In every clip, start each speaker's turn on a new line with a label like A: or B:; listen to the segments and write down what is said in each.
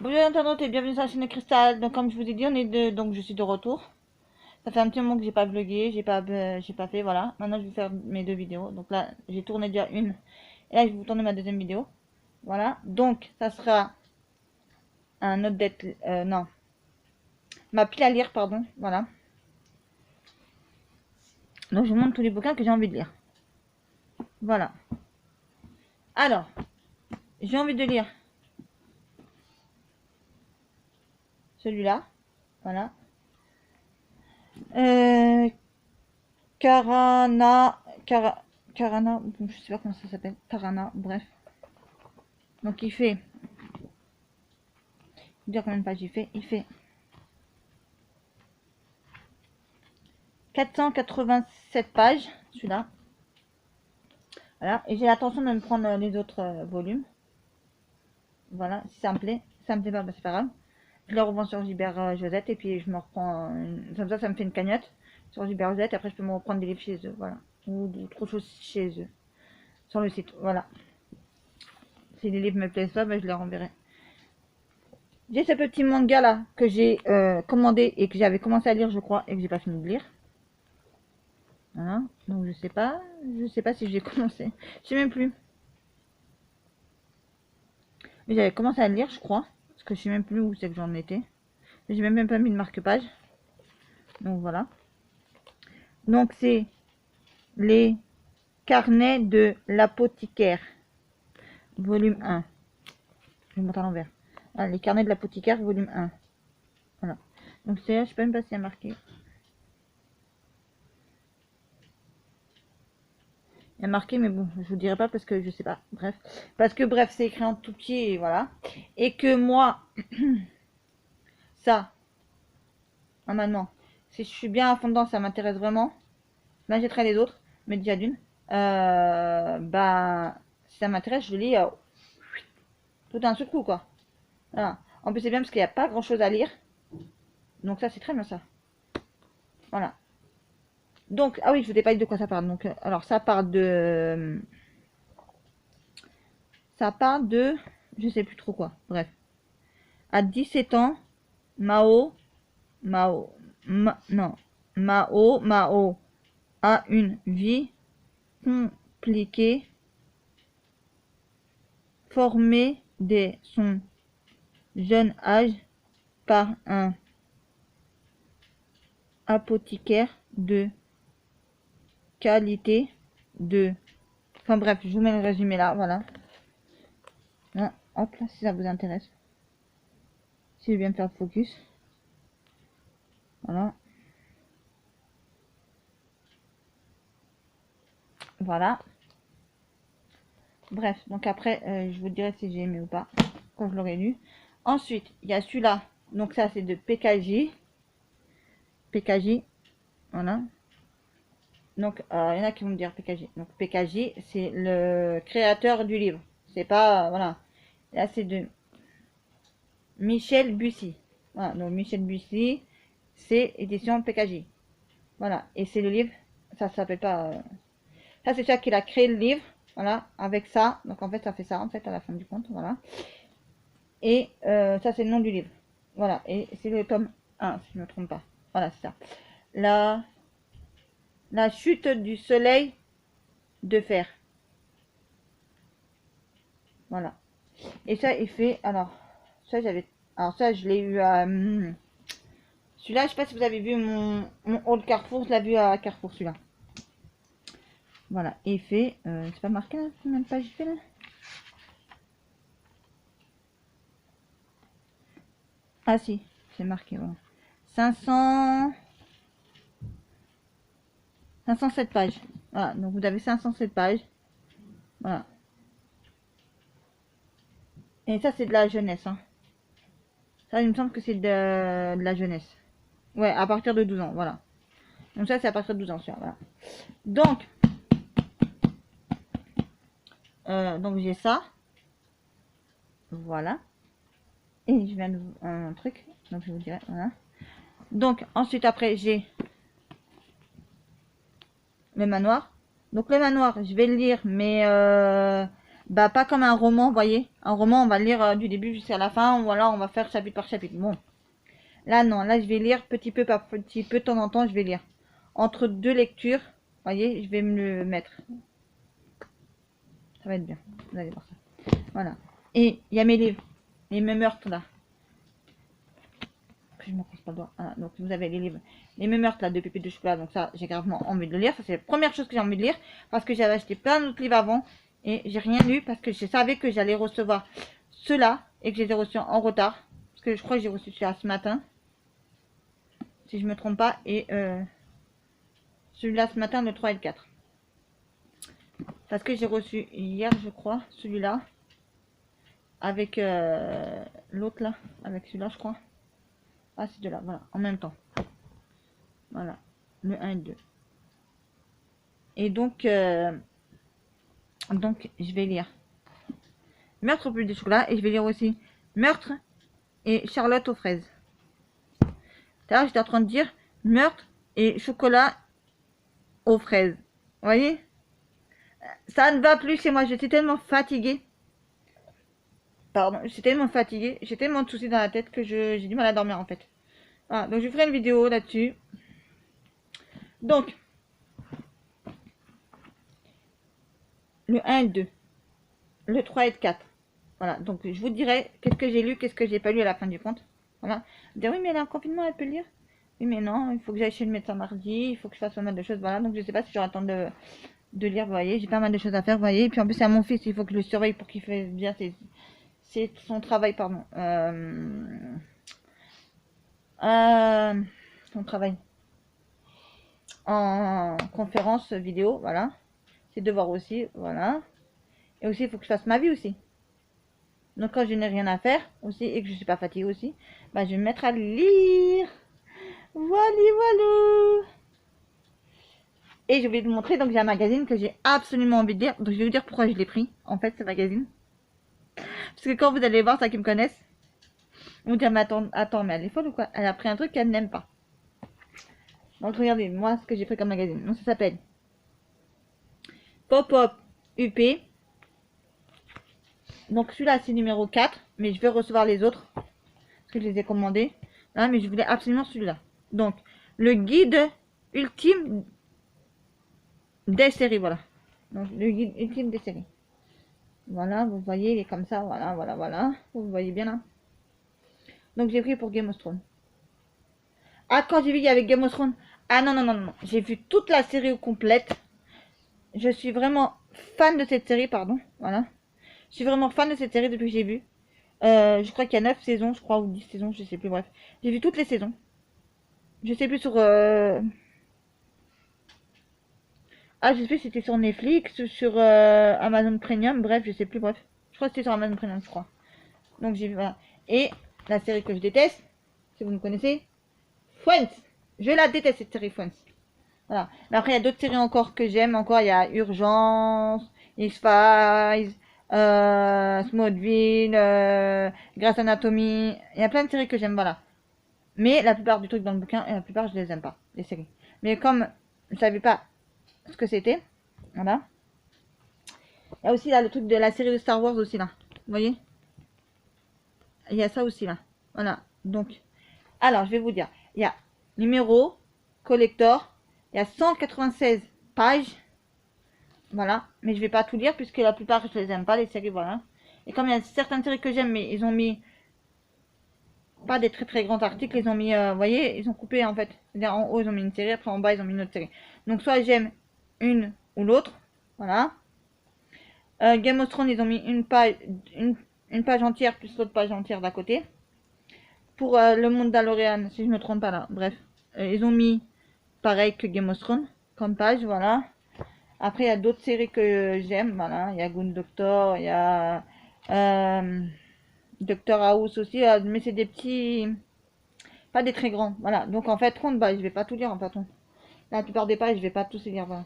A: Bonjour internaute et bienvenue sur la chaîne de Cristal. Donc comme je vous ai dit, donc je suis de retour. Ça fait un petit moment que j'ai pas vlogué, j'ai pas fait, voilà. Maintenant je vais faire mes deux vidéos. Donc là, j'ai tourné déjà une. Et là, je vais vous tourner ma deuxième vidéo. Voilà. Donc ça sera un update, non, ma pile à lire, pardon. Voilà. Donc je vous montre tous les bouquins que j'ai envie de lire. Voilà. Alors, j'ai envie de lire celui-là. Voilà. Euh, Karana, Karana, je sais pas comment ça s'appelle. Karana, bref. Donc il fait, je vais dire combien de pages il fait 487 pages, celui-là. Voilà, et j'ai l'intention de me prendre les autres volumes. Voilà, si ça me plaît. Si ça me plaît pas, bah, c'est pas grave. Je le revends sur Gilbert Josette et puis je me reprends, comme ça me fait une cagnotte sur Gilbert Josette et après je peux me reprendre des livres chez eux, voilà. Ou d'autres choses chez eux, sur le site, voilà. Si les livres me plaisent pas, bah, je les renverrai. J'ai ce petit manga là que j'ai commandé et que j'avais commencé à lire, je crois, et que j'ai pas fini de lire. Voilà. Donc je sais pas si j'ai commencé. Je sais même plus. Mais j'avais commencé à le lire, je crois. Parce que je sais même plus où c'est que j'en étais. J'ai même pas mis de marque-page. Donc voilà. Donc c'est les carnets de l'apothicaire. Volume 1. Je vais monter à l'envers. Voilà, les carnets de l'apothicaire, volume 1. Voilà. Donc c'est, je sais même pas s'il y a marqué. Il y a marqué, mais bon, je vous dirai pas parce que je sais pas. Bref. Parce que bref, c'est écrit en tout petit et voilà. Et que moi, ça, normalement, si je suis bien à fond dedans, ça m'intéresse vraiment. Je m'achèterai les autres, mais déjà d'une. Bah, si ça m'intéresse, je lis tout d'un seul coup, quoi. Voilà. En plus, c'est bien parce qu'il n'y a pas grand chose à lire. Donc, ça, c'est très bien ça. Voilà. Donc, ah oui, je vous ai pas dit de quoi ça parle. Donc, alors, ça parle de. Ça parle de. Je sais plus trop quoi. Bref. À 17 ans, Mao. Mao. Non. Mao a une vie compliquée, formée dès son jeune âge par un apothicaire de qualité de... Enfin bref, je vous mets le résumé là, voilà. Là, hop là, si ça vous intéresse. Si je viens de faire le focus. Voilà. Voilà. Bref, donc après, je vous dirai si j'ai aimé ou pas, quand je l'aurai lu. Ensuite, il y a celui-là. Donc ça, c'est de PKJ. PKJ, voilà. Donc, il y en a qui vont me dire PKJ. Donc, PKJ, c'est le créateur du livre. C'est pas, voilà. Là, c'est de Michel Bussy. Voilà, donc Michel Bussy, c'est édition PKJ. Voilà, et c'est le livre, ça s'appelle pas... ça, c'est ça qu'il a créé le livre, voilà, avec ça. Donc, en fait, ça fait ça, en fait, à la fin du compte, voilà. Et ça, c'est le nom du livre. Voilà, et c'est le tome 1, si je ne me trompe pas. Voilà, c'est ça. La chute du soleil de fer. Voilà. Et ça, il fait... Alors, ça, j'avais... Alors, ça, je l'ai eu à... celui-là, je sais pas si vous avez vu mon haul Carrefour. Je l'ai vu à Carrefour, celui-là. Voilà. Et il fait... c'est pas marqué, là, combien de pages il fait, là? Ah, si. C'est marqué, voilà. 507 pages. Voilà. Donc, vous avez 507 pages. Voilà. Et ça, c'est de la jeunesse, hein. Ça, il me semble que c'est de la jeunesse. Ouais, à partir de 12 ans, voilà. Donc ça, c'est à partir de 12 ans, sûr, voilà. Donc j'ai ça. Voilà. Et je viens de un truc. Donc je vous dirai, voilà. Donc ensuite, après, j'ai le manoir. Donc le manoir, je vais le lire, mais Bah, pas comme un roman, vous voyez. Un roman, on va lire du début jusqu'à la fin, ou alors on va faire chapitre par chapitre. Bon. Là, non. Là, je vais lire petit peu par petit peu, de temps en temps, je vais lire. Entre deux lectures, vous voyez, je vais me le mettre. Ça va être bien. Vous allez voir ça. Voilà. Et il y a mes livres. Et mes meurtres, là. Je me casse pas le doigt. Voilà. Donc, vous avez les livres. Les mêmes meurtres, là, de Pépé de chocolat. Donc, ça, j'ai gravement envie de le lire. Ça, c'est la première chose que j'ai envie de lire. Parce que j'avais acheté plein d'autres livres avant. Et j'ai rien lu parce que je savais que j'allais recevoir ceux-là. Et que je les ai reçus en retard. Parce que je crois que j'ai reçu celui-là ce matin. Si je me trompe pas. Et celui-là ce matin, le 3 et le 4. Parce que j'ai reçu hier, je crois, celui-là. Avec l'autre là. Avec celui-là, je crois. Ah, c'est de là, voilà. En même temps. Voilà. Le 1 et le 2. Et donc, je vais lire Meurtre au plus du chocolat. Et je vais lire aussi Meurtre et Charlotte aux fraises. Là, j'étais en train de dire Meurtre et chocolat aux fraises. Vous voyez? Ça ne va plus chez moi. J'étais tellement fatiguée. Pardon, j'étais tellement fatiguée. J'ai tellement de soucis dans la tête que j'ai du mal à dormir en fait. Voilà, donc je ferai une vidéo là-dessus. Donc, le 1 et le 2. Le 3 et le 4. Voilà, donc je vous dirai qu'est-ce que j'ai lu, qu'est-ce que j'ai pas lu à la fin du compte. Voilà. Dire oui, mais elle est en confinement, elle peut lire. Oui, mais non, il faut que j'aille chez le médecin mardi, il faut que je fasse pas mal de choses. Voilà, donc je sais pas si j'aurai le temps de lire, vous voyez. J'ai pas mal de choses à faire, vous voyez. Et puis en plus, c'est à mon fils, il faut que je le surveille pour qu'il fasse bien son travail, pardon. Son travail en conférence vidéo, voilà. Ses devoirs aussi, voilà. Et aussi, il faut que je fasse ma vie aussi. Donc quand je n'ai rien à faire aussi et que je suis pas fatiguée aussi, bah, je vais me mettre à lire. Voilà, voilà. Et je vais vous montrer, donc j'ai un magazine que j'ai absolument envie de lire. Donc je vais vous dire pourquoi je l'ai pris, en fait, ce magazine. Parce que quand vous allez voir, ceux qui me connaissent, vous dire, mais attends, mais elle est folle ou quoi? Elle a pris un truc qu'elle n'aime pas. Donc regardez, moi, ce que j'ai pris comme magazine. Donc ça s'appelle Pop-Up UP. Donc celui-là, c'est numéro 4, mais je vais recevoir les autres. Parce que je les ai commandés. Là, mais je voulais absolument celui-là. Donc, le guide ultime des séries, voilà. Donc, le guide ultime des séries. Voilà, vous voyez, il est comme ça, voilà, voilà, voilà. Vous voyez bien là. Donc, j'ai pris pour Game of Thrones. Ah, quand j'ai vu qu'il y avait Game of Thrones. Ah non, non, non, non. J'ai vu toute la série complète. Je suis vraiment fan de cette série, pardon. Voilà. Je suis vraiment fan de cette série depuis que j'ai vu. Je crois qu'il y a 9 saisons, je crois, ou 10 saisons, je sais plus, bref. J'ai vu toutes les saisons. Je sais plus sur... Ah, je sais plus si c'était sur Netflix ou sur Amazon Premium, bref, je sais plus, bref. Je crois que c'était sur Amazon Premium, je crois. Donc j'ai vu, voilà. Et la série que je déteste, si vous me connaissez, Friends. Je la déteste cette série Friends. Voilà. Mais après, il y a d'autres séries encore que j'aime. Encore, il y a Urgence, X-Files, Smallville, Grey's Anatomy. Il y a plein de séries que j'aime, voilà. Mais la plupart du truc dans le bouquin, et la plupart, je les aime pas, les séries. Mais comme je savais pas ce que c'était, voilà. Il y a aussi là le truc de la série de Star Wars aussi là. Vous voyez? Il y a ça aussi là. Voilà. Donc, alors je vais vous dire. Il y a numéro, collector. Il y a 196 pages. Voilà. Mais je vais pas tout lire puisque la plupart je les aime pas les séries. Voilà. Et comme il y a certaines séries que j'aime, mais ils ont mis pas des très très grands articles. Ils ont mis, vous voyez, ils ont coupé en fait. C'est-à-dire en haut ils ont mis une série, après en bas ils ont mis une autre série. Donc soit j'aime une ou l'autre. Voilà. Game of Thrones, ils ont mis une page entière plus l'autre page entière d'à côté. Pour le monde d'Alorian, si je me trompe pas là, bref. Ils ont mis pareil que Game of Thrones comme page, voilà. Après, il y a d'autres séries que j'aime, voilà. Il y a Good Doctor, il y a Doctor House aussi, mais c'est des petits, pas des très grands, voilà. Donc en fait, bah, je vais pas tout lire en fait. La plupart des pages, je vais pas tous les lire, voilà.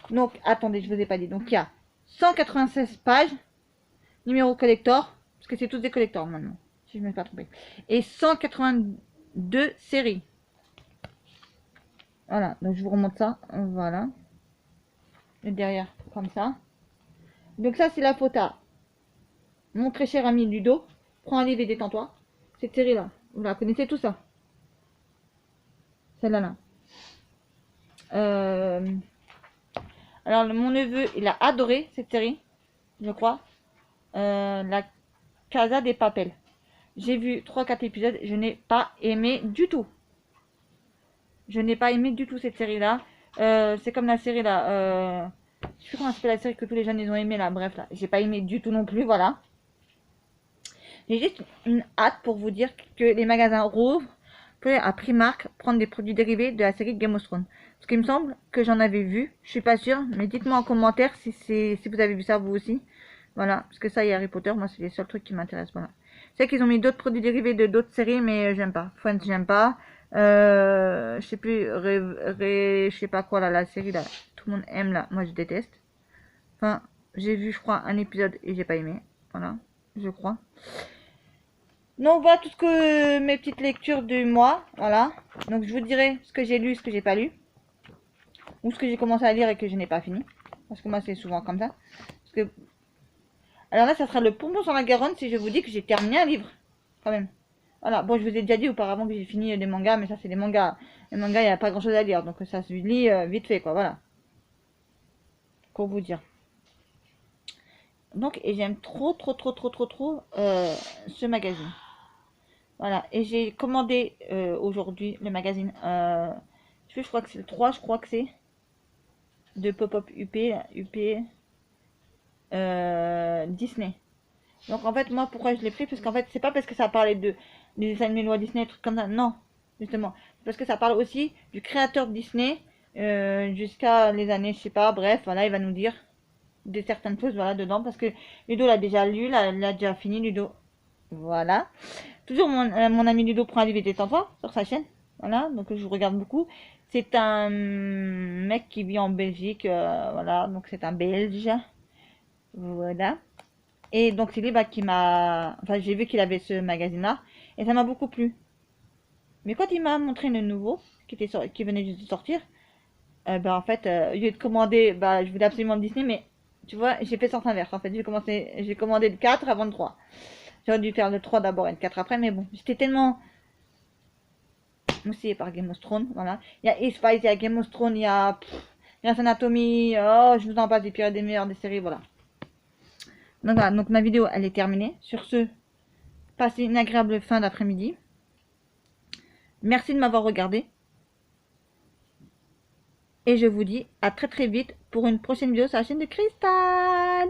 A: Donc, attendez, je vous ai pas dit. Donc, il y a 196 pages, numéro collector, parce que c'est tous des collectors maintenant, si je ne me suis pas trompé. Et 182 séries. Voilà, donc je vous remonte ça, voilà. Et derrière, comme ça. Donc ça, c'est la faute à mon très cher ami Ludo. Prends un livre et détends-toi. Cette série-là, vous la connaissez tout ça. Celle-là, là. Alors, mon neveu, il a adoré cette série, je crois. La Casa des Papel. J'ai vu 3-4 épisodes, je n'ai pas aimé du tout. Je n'ai pas aimé du tout cette série-là. C'est comme la série là. Je sais plus comment s'appelle la série que tous les jeunes ils ont aimé là. Bref, là, j'ai pas aimé du tout non plus, voilà. J'ai juste une hâte pour vous dire que les magasins rouvrent à Primark prendre des produits dérivés de la série Game of Thrones. Parce qu'il me semble que j'en avais vu, je suis pas sûre, mais dites-moi en commentaire si vous avez vu ça vous aussi. Voilà, parce que ça et Harry Potter, moi c'est les seuls trucs qui m'intéressent, voilà. C'est qu'ils ont mis d'autres produits dérivés de d'autres séries, mais j'aime pas. Friends, j'aime pas. Je sais plus, je sais pas quoi là, la série là, tout le monde aime là, moi je déteste. Enfin, j'ai vu je crois un épisode et j'ai pas aimé, voilà, je crois. Donc voilà tout ce que mes petites lectures du mois, voilà. Donc je vous dirai ce que j'ai lu, ce que j'ai pas lu, ou ce que j'ai commencé à lire et que je n'ai pas fini, parce que moi c'est souvent comme ça. Parce que alors là ça sera le pompon sur la Garonne si je vous dis que j'ai terminé un livre, quand même. Voilà, bon je vous ai déjà dit auparavant que j'ai fini des mangas, mais ça c'est des mangas. Les mangas il n'y a pas grand chose à lire, donc ça se lit vite fait quoi, voilà. Pour vous dire. Donc et j'aime trop ce magazine. Voilà, et j'ai commandé aujourd'hui le magazine. Je crois que c'est le 3, je crois que c'est. De Pop-Up UP Disney. Donc en fait, moi, pourquoi je l'ai pris? Parce qu'en fait, c'est pas parce que ça parlait des dessins animés loi Disney, trucs comme ça. Non, justement. Parce que ça parle aussi du créateur de Disney jusqu'à les années, je sais pas. Bref, voilà, il va nous dire des certaines choses voilà, dedans. Parce que Ludo l'a déjà lu, l'a déjà fini, Ludo. Voilà. Toujours mon ami Ludo prend un livre et détends-toi sur sa chaîne. Voilà, donc je regarde beaucoup. C'est un mec qui vit en Belgique, voilà, donc c'est un Belge. Voilà. Et donc c'est lui bah, qui m'a... Enfin, j'ai vu qu'il avait ce magazine-là, et ça m'a beaucoup plu. Mais quand il m'a montré le nouveau, qui venait juste de sortir, bah, en fait, au lieu de commander, bah, je voulais absolument le Disney, mais tu vois, j'ai fait sens inverse. En fait, j'ai commandé le 4 avant le 3. J'aurais dû faire le 3 d'abord et le 4 après, mais bon, j'étais tellement aussi par Game of Thrones, voilà. Il y a X-Files, il y a Game of Thrones, il y a Grey's Anatomy, oh, je vous en passe des pires et des meilleurs des séries, voilà. Donc voilà, donc ma vidéo, elle est terminée. Sur ce, passez une agréable fin d'après-midi. Merci de m'avoir regardé. Et je vous dis à très vite pour une prochaine vidéo sur la chaîne de Cristal.